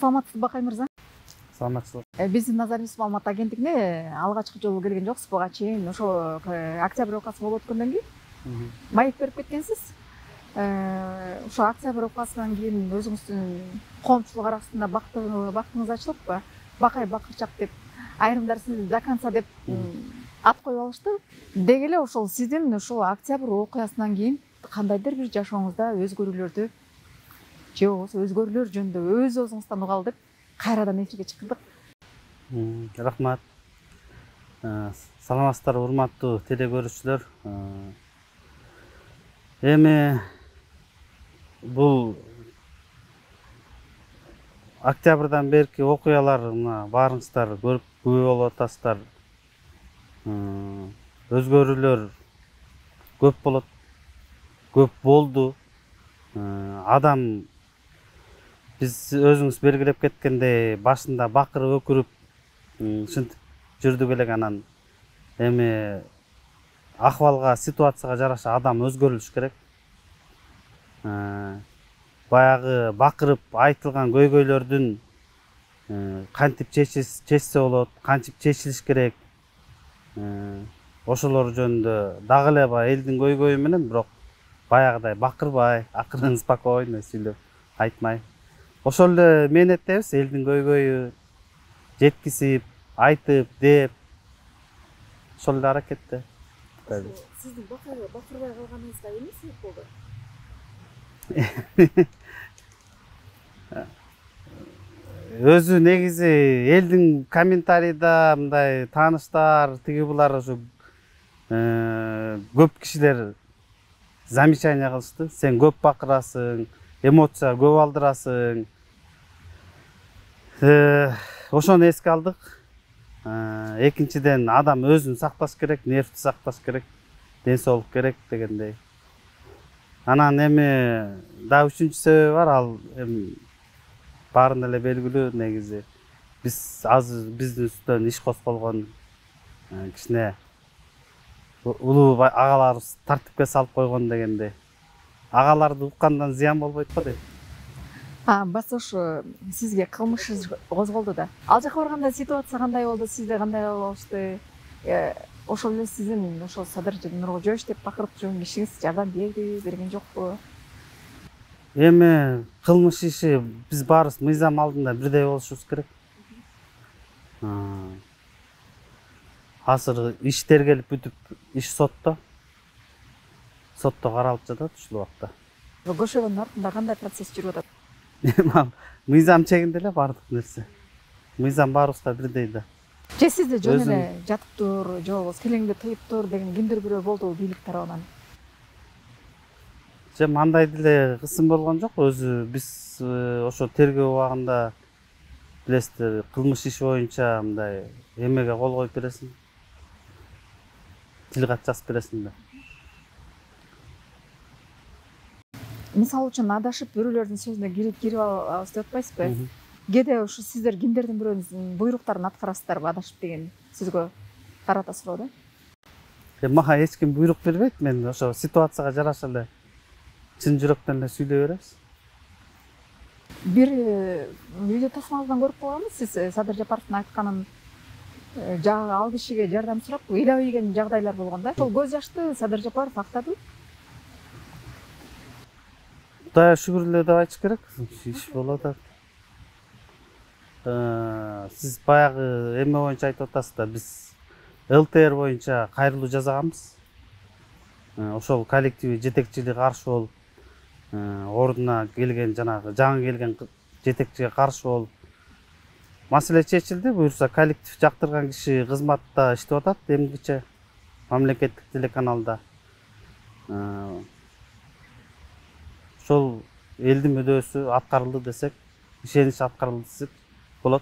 Саламатсызбы Бакай мырза? Саламатчылык. Биздин Назарбиз маалымат агенттигине алгачкы жолу келген жоксуз буга чейин. Ошо октябрь окуясы болуп өткөндөн кийин маек берип кеткенсиз. Ошо октябрь окуясынан кийин өзүңүздүн коомчулук арасында бактыңыз ачылыппы? Бакай Бакырчак деп айрымдар сизди до конца деп ат коюп алышты. Деги эле ошол сиздин ошол октябрь окуясынан кийин кандайдыр бир жашооңузда өзгөрүүлөрдү же болбосо өзгөрүүлөр жөнүндө өз өзүңүздөн угалы деп кайрадан эфирге чыкырдык. Рахмат. Саламатсыздар, урматтуу теле көрүүчүлөр. Эми бул октябрдан берки окуяларына баарыңыздар көрүп күбө болуп атасыздар. Өзгөрүүлөр көп болот, көп болду. Адам биз өзүңүз белгилеп кеткендей башында бакырып өкүрүп ушинтип жүрдүк элек, анан эми акыбалга, ситуацияга жараша адам өзгөрүлүш керек. Баягы бакырып айтылган көйгөйлөрдүн кантип чечсе болот, кантип чечилиш керек, ошолор жөнүндө дагы эле баягы элдин көйгөйү менен, бирок баягыдай бакырбай, акырын спокойно сүйлөп айтмай, ошол эле мээнеттебиз, элдин көйгөйү жеткизип, айтып, деп, ошол эле аракетте. Сиздин бакырбай калганыңызга эмне себеп болду? Өзү негизи элдин комментарийда мындай тааныштар, тиги булар ушу көп кишилер замечание кылышты. Сен көп бакырасың, эмоция көп алдырасың. Ошону эске алдык. Экинчиден, адам өзүн сакташ керек, нервти сакташ керек, ден соолук керек дегендей. Анан эми да үчүнчү себеби бар, ал эми баарын эле белгилүү, негизи биз азыр биздин үстүнөн иш козголгон кичине улуу агаларыбыз тартипке салып койгон дегендей. Агаларды уккандан зыян болбойт го дейт. Басош, сизге кылмыш козголду да. Ал жака барганда ситуация кандай болду, сизде кандай болушту? Ошол эле сиздин ошол Садыр Нуркожоевич деп бакырып жүргөн кишиңиз жардам берген жокпу? Эми кылмыш иши биз баарыбыз мыйзам алдында бирдей болушубуз керек. Азыр иш тергелип бүтүп, иш сотто каралып жатат ушул убакта. Көшөгөндүн артында кандай процесс жүрүп атат? Мыйзам чегинде эле баардык нерсе. Мыйзам баарыбызга бирдей да. Же сизде жөн эле жатыптыр, же болбосо келеңде тыйыптыр деген кимдир бирөө болдубу бийлик тарабынан? Же мындай деле кысым болгон жок. Өзү биз ошо тергөө убагында билесиздер, кылмыш иши боюнча мындай эмеге кол коюп бересиң. Тил кат жазып бересиң да. Мисалы үчүн адашып бирөөлөрдүн сөзүнө кирип алабыз деп атпайсызбы? Кээде ушу сиздер кимдердин бирөөнүн буйруктарын аткарасыздарбы адашып деген сөзгө карата суроо да? Мага эч ким буйрук бербейт, мен ошо ситуацияга жараша эле чын жүрөктөн эле сүйлөй беребиз. Бир видео тасмаңыздан көрүп калганбыз, сиз Садыр Жапаровдун айтканын ал кишиге жардам сурап ыйлабайген жагдайлар болгон да. Ошол көз жашты Садыр Жапаров актады. Кудайга шүгүр эле деп айтыш керек, иш болуп атат. Сиз баягы эме боюнча айтып атасыз да, биз ЛТР боюнча кайрылуу жасаганбыз. Ошол коллективи жетекчилиги каршы болуп, ордуна келген жанагы жаңы келген жетекчиге каршы болуп, маселе чечилди. Буюрса коллектив жактырган киши кызматта иштеп атат, эмгиче мамлекеттик телеканалда. Ошол элдин мүдөөсү аткарылды десек, ишенич аткарылды десек болот.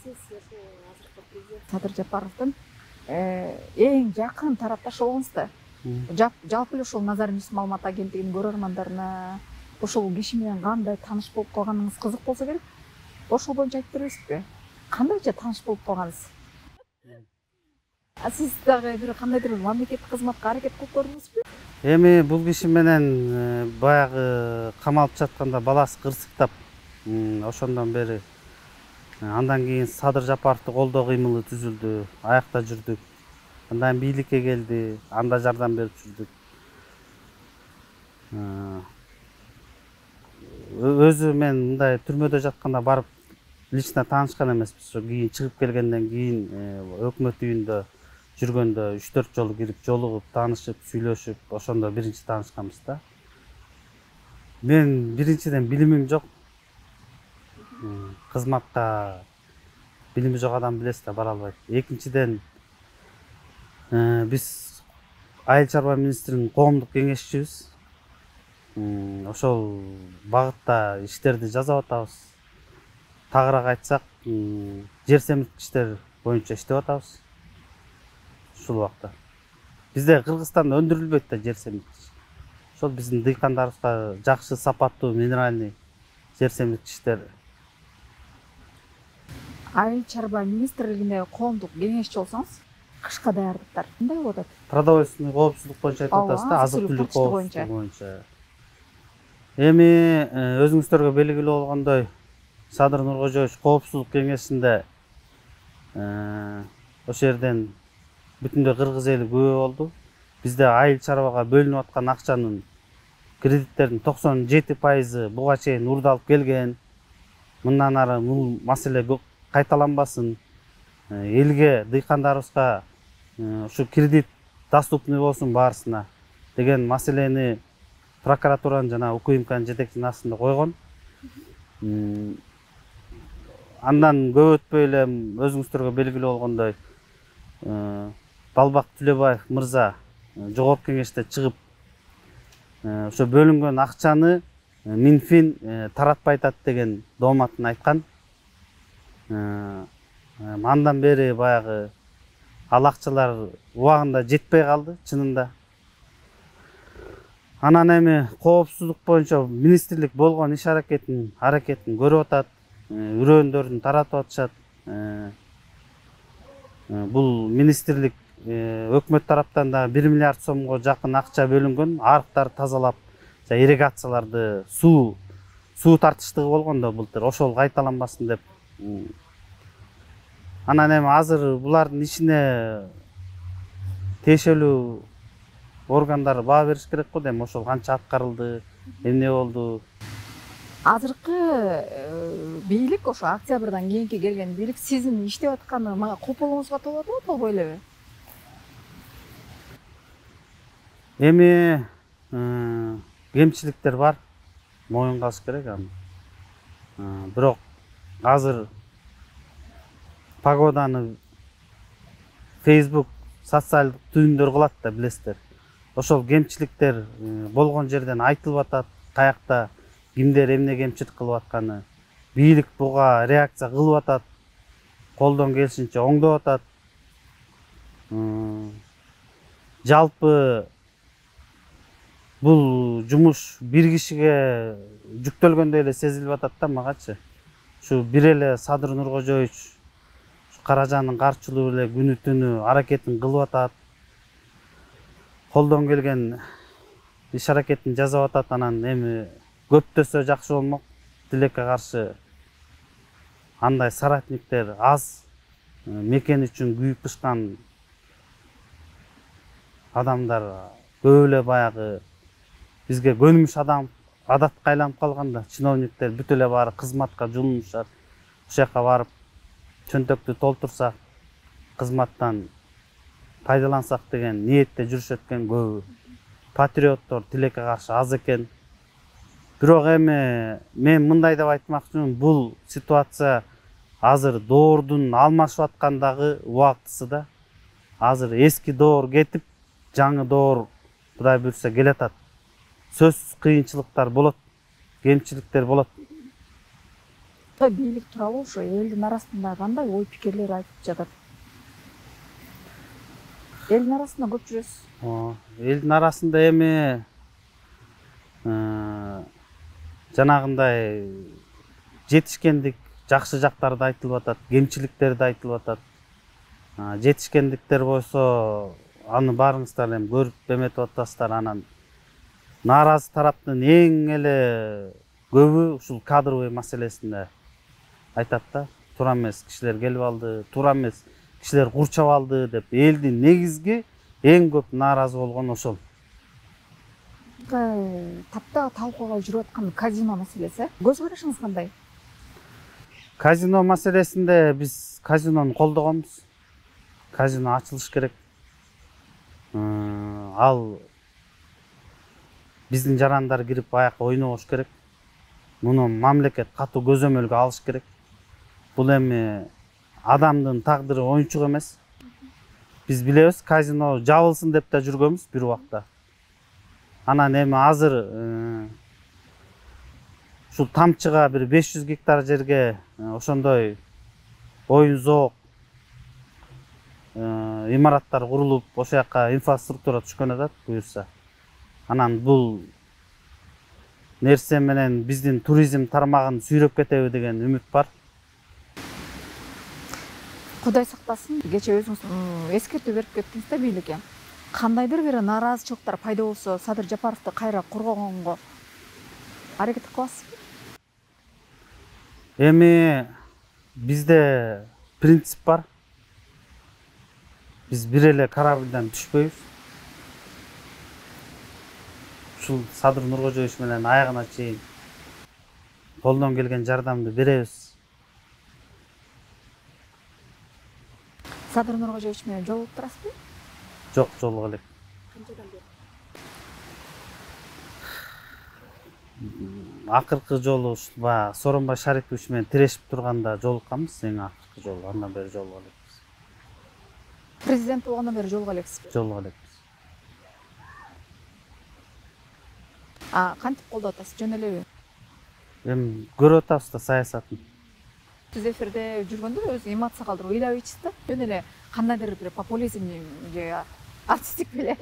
Сиз азыркы президент Садыр Жапаровдун эң жакын тарапташ болуңуз да. Жалпы эле ошол Назарбиз маалымат агенттигинин көрөрмандарына ошол киши менен кандай тааныш болуп калганыңыз кызык болсо керек. Ошол боюнча айтып бересизби? Кандайча тааныш болуп калгансыз? Сиз дагы бир кандайдыр мамлекеттик кызматка аракет кылып көрдүңүзбү? Эми бул киши менен баягы камалып жатканда баласы кырсыктап Ошондон бери андан кийин Садыр Жапаровду колдоо кыймылы түзүлдү, аякта жүрдүк. Андан бийликке келди, анда жардам берип жүрдүк. Өзү мен мындай түрмөдө жатканда барып лично таанышкан эмеспиз. Ошо кийин чыгып келгенден кийин өкмөт үйүндө жүргөндө 3-4 жолу кирип жолугуп, таанышып, сүйлөшүп, ошондо биринчи таанышканбыз да. Мен биринчиден билимим жок. Кызматка билими жок адам билесиз да, бара албайт. Экинчиден биз Айыл чарба министринин коомдук кеңешчибиз. Ошол багытта иштерди жасап атабыз. Тагыраак айтсак, жер семирткичтер боюнча иштеп атабыз. Ушул убакта. Бизде Кыргызстанда өндүрүлбөйт да жер семирткич. Ошол биздин дыйкандарыбызга жакшы сапаттуу минеральный жер семирткичтер. Айыл чарба министрлигинде коомдук кеңешчи болсоңуз, кышка даярдыктар кандай болуп атат? Продовольственный коопсуздук боюнча айтып атасыз да, азык-түлүк коопсуздугу боюнча. Эми өзүңүздөргө белгилүү болгондой, Садыр Нуркожоевич коопсуздук кеңешинде ошол жерден бүтүндөй кыргыз эли күбө болду. Бизде айыл чарбага бөлүнүп аткан акчанын кредиттердин 97% буга чейин урдалып келген. Мындан ары бул маселе кайталанбасын, элге, дыйкандарыбызга ушу кредит доступный болсун баарысына деген маселени прокуратуранын жана УКМКнын жетекчисинин астында койгон. Андан көп өтпөй эле өзүңүздөргө белгилүү болгондой Балбак Түлөбаев мырза жогорку кеңеште чыгып, ошо бөлүнгөн акчаны Минфин таратпай атат деген дооматын айткан. Андан бери баягы ал акчалар убагында жетпей калды чынында. Анан эми коопсуздук боюнча министрлик болгон иш аракетин көрүп атат, үрөөндөрүн таратып атышат. Бул министрлик өкмөт тараптан да 1 миллиард сомго жакын акча бөлүнгөн, арыктарды тазалап, ирригацияларды, суу тартыштыгы болгон да былтыр, ошол кайталанбасын деп. Анан эми азыр булардын ишине тиешелүү органдар баа бериш керек го дейм. Ошол канча аткарылды, эмне болду? Азыркы бийлик, ошо октябрдан кийинки келген бийлик сиздин иштеп атканы мага копулуңузга толот го, толбой элеби? Эми кемчиликтер бар, моюнга алыш керек аны. Бирок азыр погоданы Facebook социалдык түйүндөр кылат да, билесиздер. Ошол кемчиликтер болгон жерден айтылып атат, каякта кимдер эмне кемчилик кылып атканы. Бийлик буга реакция кылып атат, колдон келишинче оңдоп атат. Жалпы бул жумуш бир кишиге жүктөлгөндөй эле сезилип атат да магачы. Ушу бир эле Садыр Нуркожоевич Каражандын карчылыгы эле күнү түнү аракетин кылып атат. Колдон келген иш аракетин жасап атат. Анан эми көптөсө жакшы болмок. Тилекке каршы андай соратниктер аз, мекен үчүн күйүп пышкан адамдар көп эле баягы бизге көнүмүш адам, адатка айланып калганда, чиновниктер бүт эле баары кызматка жулунушат. Ошол жака барып чөнтөктү толтурсак, кызматтан пайдалансак деген ниетте жүрүшөт экен көбү. Патриоттор тилекке каршы аз экен. Бирок эми мен мындай деп айтмакчымын, бул ситуация азыр доордун алмашып аткандагы убактысы да. Азыр эски доор кетип, жаңы доор Кудай буйрса келатат. Сөзсүз кыйынчылыктар болот, кемчиликтер болот. Бийлик тууралуу ошо элдин арасында кандай ой пикирлер айтып жатат? Элдин арасында көп жүрөсүз. Элдин арасында эми жанагындай жетишкендик жакшы жактары да айтылып атат, кемчиликтери да айтылып атат. Жетишкендиктер болсо аны баарыңыздар эми көрүп эметип атасыздар. Анан нааразы тараптын эң эле көбү ушул кадровый маселесинде айтат да, туура эмес кишилер келип алды, туура эмес кишилер курчап алды деп элдин негизги эң көп нааразы болгону ошол. Таптаа талкууга жүрүп аткан казино маселеси. Көз карашыңыз кандай? Казино маселесинде биз казинону колдогонбуз. Казино ачылыш керек. Ал биздин жарандар кирип аяка ойнобош керек. Муну мамлекет катуу көзөмөлгө алыш керек. Бул эми адамдын тагдыры оюнчук эмес. Биз билебиз, казино жабылсын деп да жүргөнбүз бир убакта. Анан эми азыр ушул тамчыга бир 500 гектар жерге ошондой оюн зоок имараттар курулуп, ошол жака инфраструктура түшкөн атат буюрса. Анан бул нерсе менен биздин туризм тармагын сүйрөп кетеби деген үмүт бар. Кудай сактасын, кече өзүңүз эскертүү берип кеттиңиз да бийликке. Кандайдыр бир нааразычылыктар пайда болсо, Садыр Жапаровду кайра коргогонго аракет кыласызбы? Эми бизде принцип бар. Биз бир эле корабльдан түшпөйбүз. Ушул Садыр Нуркожоевич менен аягына чейин колдон келген жардамды беребиз. Садыр Нуркожоевич менен жолугуп турасызбы? Жок, жолуга элек. Канчадан бери? Акыркы жолу ушул баягы Сооронбай Шарипович менен тирешип турганда жолукканбыз, эң акыркы жолу. Андан бери жолуга элекпиз. Президент болгондон бери жолуга элексизби? Жолуга элекпиз. Кантип колдоп атасыз, жөн элеби? Эми көрүп атабыз да саясатын. Сиз эфирде жүргөндө өзү эмоция калтырып ыйлап ийчиз да. Жөн эле кандайдыр бир популизм же артисттик беле.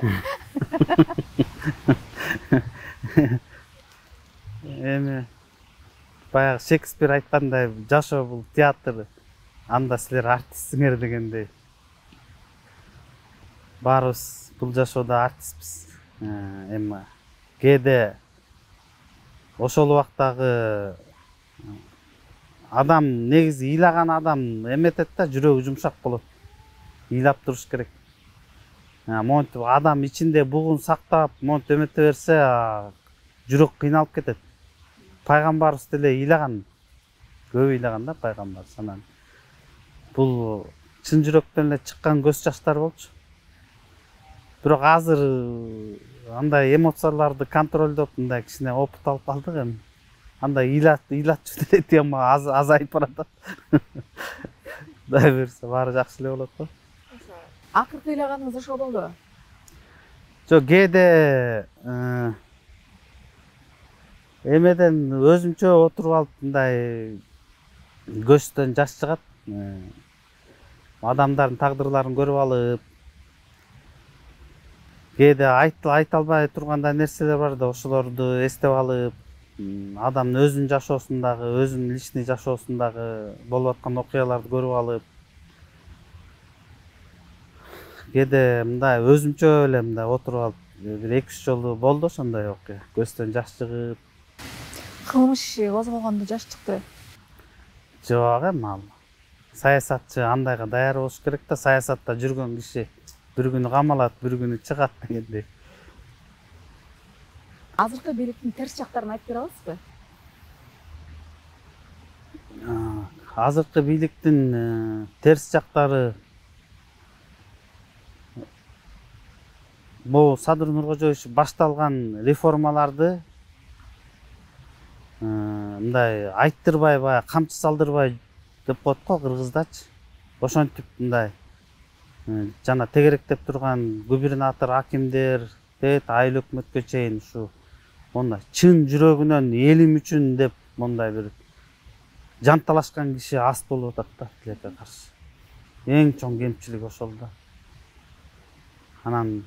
Эми баягы Шекспир айткандай, жашоо бул театр, анда силер артистсиңер дегендей. Баарыбыз бул жашоодо артистпиз. Эми кээде ошол убактагы адам негизи ыйлаган адам эметет да, жүрөгү жумшак болот. Ыйлап туруш керек. Монтип адам ичинде бугун сактап, монтип эмете берсе, жүрөк кыйналып кетет. Пайгамбарыбыз деле ыйлаган. Көп ыйлаган да пайгамбарыбыз. Анан бул чын жүрөктөн эле чыккан көз жаштар болчу. Бирок азыр андай эмоцияларды контролдоп, мындай кичине опыт алып калдык эми. Андай ыйлатчу деле тема азайып баратат. Дай берсе баары жакшы эле болот го. Акыркы ыйлаганыңыз ошол болду? Жок, кээде эмеден өзүмчө отуруп алып мындай көздөн жаш чыгат. Адамдардын тагдырларын көрүп алып, кээде айта албай тургандай нерселер бар да, ошолорду эстеп алып, адамдын өзүнүн жашоосундагы, өзүнүн личный жашоосундагы болуп аткан окуяларды көрүп алып, кээде мындай өзүмчө эле мындай отуруп алып, бир 2-3 жолу болду ошондой окуя. Көздөн жаш чыгып. Кылмыш иши козголгондо жаш чыкты. Жок эми ал. Саясатчы андайга даяр болуш керек да, саясатта жүргөн киши бир күнү камалат, бир күнү чыгат дегендей. Азыркы бийликтин терс жактарын айтып бере аласызбы? Азыркы бийликтин терс жактары бул Садыр Нуркожоевич башталган реформаларды мындай айттырбай, баягы камчы салдырбай деп коет го кыргыздачы. Ошентип мындай жана тегеректеп турган губернатор, акимдер, айыл өкмөткө чейин ушу мондай чын жүрөгүнөн элим үчүн деп мондай бир жанталашкан киши аз болуп атат да тилекке каршы. Эң чоң кемчилик ошол да. Анан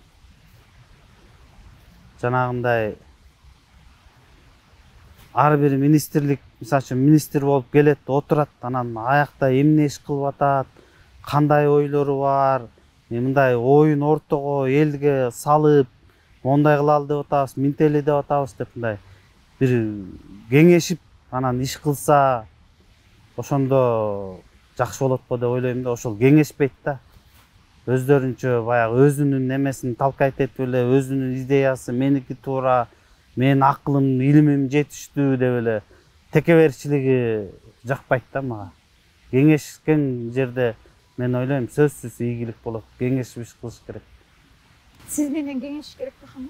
жанагындай ар бир министрлик, мисалы үчүн министр болуп келет, отурат, анан аякта эмне иш кылып атат, кандай ойлору бар, мындай оюн ортого элге салып, мондай кылалы деп атабыз, минтели деп атабыз деп мындай бир кеңешип анан иш кылса ошондо жакшы болот го деп ойлойм да. Ошол кеңешпейт да. Өздөрүнчө баягы өзүнүн эмесин талкайт этип эле, өзүнүн идеясы меники туура, менин акылым, илимим жетиштүү деп эле текеберчилиги жакпайт да мага. Кеңешкен жерде мен ойлойм сөзсүз ийгилик болот. Кеңешип иш кылыш керек. Сиз менен кеңешиш керек ошондо?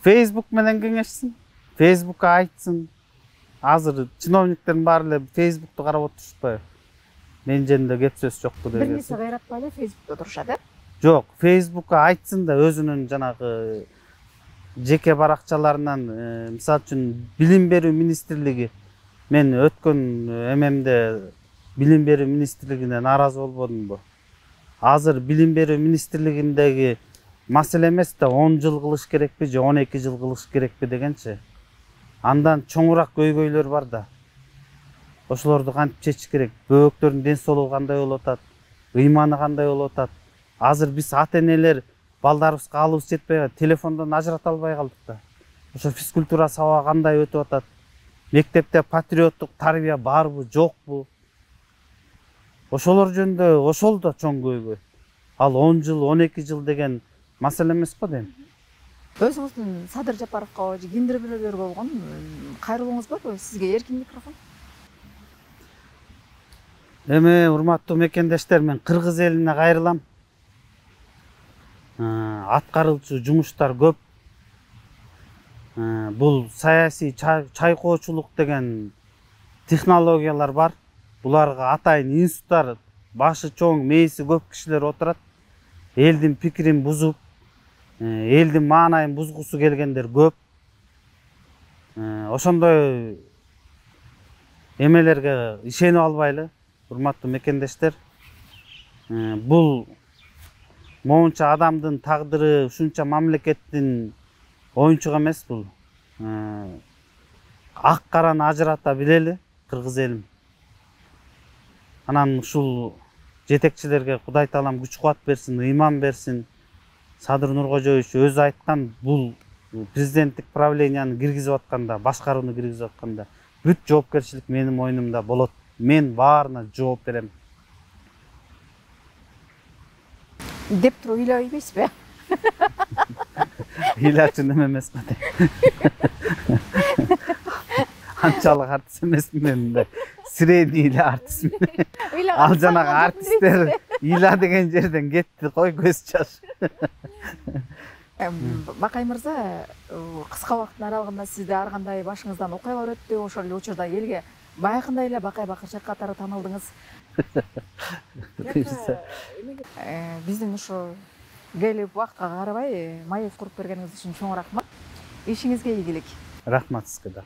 Facebook менен кеңешсин, Facebookка айтсын. Азыр чиновниктердин баары эле Facebook'ту карап отурушпайбы? Мен жеринде кеп сөз жокпу деп. Бир нерсе кайратпай эле Facebook'та турушат, э? Жок, Facebook'ка айтсын да өзүнүн жанагы жеке баракчаларынан, мисалы үчүн билим берүү министрлиги, мен өткөн эмемде билим берүү министрлигине нааразы болбодумбу? Азыр билим берүү министрлигиндеги маселе эмес да 10 жыл кылыш керекпи же 12 жыл кылыш керекпи дегенчи. Андан чоңураак көйгөйлөр бар да. Ошолорду кантип чечиш керек? Бөбөктөрдүн ден соолугу кандай болуп атат? Ыйманы кандай болуп атат? Азыр биз ата-энелер балдарыбызга алыбыз жетпей, телефондон ажырата албай калдык да. Ошо физкультура сабагы кандай өтүп атат? Мектепте патриоттук тарбия барбы, жокпу? Ошолор жөнүндө ошол да чоң көйгөй. Ал 10 жыл, 12 жыл деген маселе эмес го дейм. Өзүңүздүн Садыр Жапаровго же кимдир бирөөлөргө болгон кайрылууңуз барбы? Сизге эркин микрофон. Эми урматтуу мекендештер, мен кыргыз элине кайрылам. Аткарылчу жумуштар көп. Бул саясий чайкоочулук деген технологиялар бар. Буларга атайын институттар, башы чоң, мээси көп кишилер отурат. Элдин пикирин бузуп, элдин маанайын бузгусу келгендер көп. Ошондой эмелерге ишенип албайлы, урматтуу мекендештер. Бул моунча адамдын тагдыры, ушунча мамлекеттин оюнчугу эмес бул. Ак караны ажырата билели, кыргыз элим. Анан ушул жетекчилерге Кудай таалам күч кубат берсин, ыйман берсин. Садыр Нуркожоевич өзү айткан, бул президенттик правленияны киргизип атканда, башкарууну киргизип атканда бүт жоопкерчилик менин мойнумда болот. Мен баарына жооп берем. Деп туруп ыйлап ийбейсизби? Ыйлачу неме эмес го дейм. Анчалык артист эмесмин мен да. Средний эле артистмин. Ал жанагы артисттер ыйла деген жерден кетти, кой көз жаш. Бакай мырза, кыска убакыттын аралыгында сизде ар кандай башыңыздан окуялар өттү, ошол эле учурда элге баягындай эле Бакай Бакырчак катары таанылдыңыз. Биздин ушу келип убакытка карабай маек куруп бергениңиз үчүн чоң рахмат. Ишиңизге ийгилик. Рахмат сизге да.